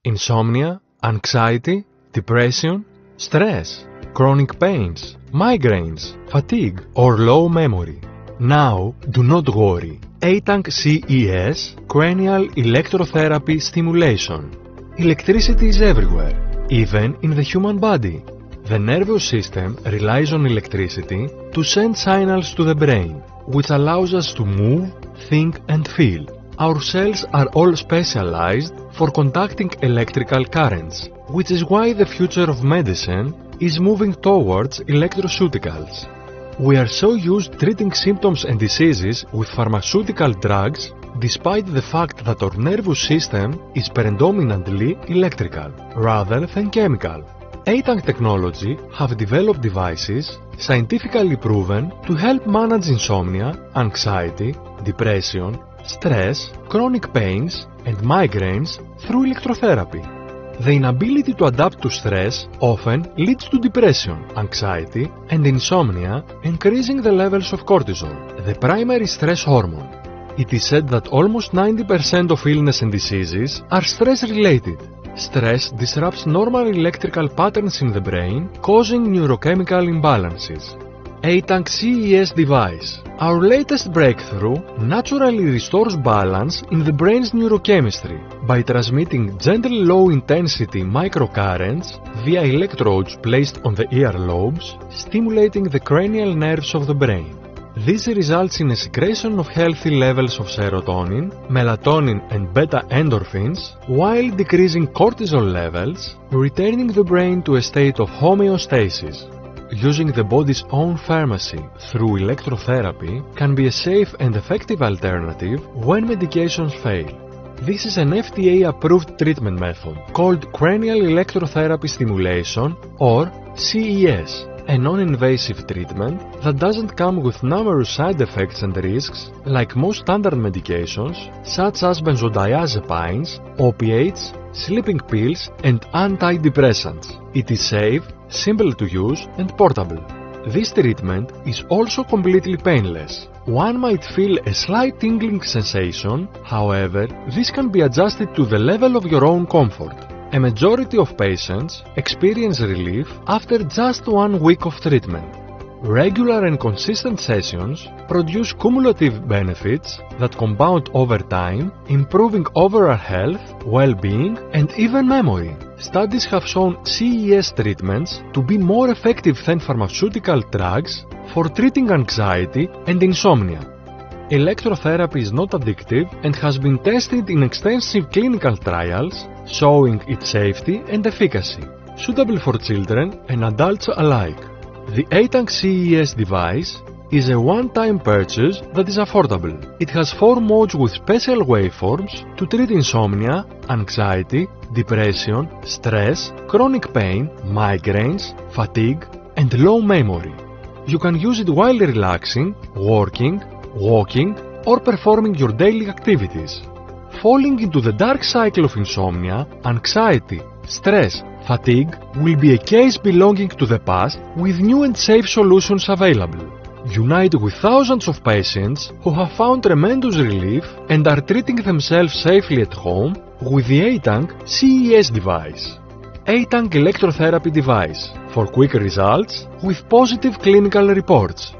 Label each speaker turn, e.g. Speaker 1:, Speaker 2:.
Speaker 1: insomnia, anxiety, depression, stress, chronic pains, migraines, fatigue, or low memory. Now, do not worry. ATANC CES Cranial Electrotherapy Stimulation. Electricity is everywhere, even in the human body. The nervous system relies on electricity to send signals to the brain, which allows us to move, think and feel. Our cells are all specialized for conducting electrical currents, which is why the future of medicine is moving towards electroceuticals. We are so used to treating symptoms and diseases with pharmaceutical drugs, despite the fact that our nervous system is predominantly electrical, rather than chemical. ATANC technology have developed devices scientifically proven to help manage insomnia, anxiety, depression, stress, chronic pains and migraines through electrotherapy. The inability to adapt to stress often leads to depression, anxiety and insomnia, increasing the levels of cortisol, the primary stress hormone. It is said that almost 90% of illness and diseases are stress-related. Stress disrupts normal electrical patterns in the brain, causing neurochemical imbalances. ATANC CES device. Our latest breakthrough naturally restores balance in the brain's neurochemistry by transmitting gentle low-intensity microcurrents via electrodes placed on the earlobes, stimulating the cranial nerves of the brain. This results in a secretion of healthy levels of serotonin, melatonin and beta-endorphins, while decreasing cortisol levels, returning the brain to a state of homeostasis. Using the body's own pharmacy through electrotherapy can be a safe and effective alternative when medications fail. This is an FDA-approved treatment method called Cranial Electrotherapy Stimulation or CES, a non-invasive treatment that doesn't come with numerous side effects and risks like most standard medications such as benzodiazepines, opiates, sleeping pills and antidepressants. It is safe, simple to use and portable. This treatment is also completely painless. One might feel a slight tingling sensation, however, this can be adjusted to the level of your own comfort. A majority of patients experience relief after just 1 week of treatment. Regular and consistent sessions produce cumulative benefits that compound over time, improving overall health, well-being and even memory. Studies have shown CES treatments to be more effective than pharmaceutical drugs for treating anxiety and insomnia. Electrotherapy is not addictive and has been tested in extensive clinical trials, showing its safety and efficacy, suitable for children and adults alike. The ATANC CES device is a one-time purchase that is affordable. It has 4 modes with special waveforms to treat insomnia, anxiety, depression, stress, chronic pain, migraines, fatigue, and low memory. You can use it while relaxing, working, walking, or performing your daily activities. Falling into the dark cycle of insomnia, anxiety, stress, fatigue will be a case belonging to the past with new and safe solutions available. Unite with thousands of patients who have found tremendous relief and are treating themselves safely at home with the ATANC CES device. ATANC electrotherapy device for quick results with positive clinical reports.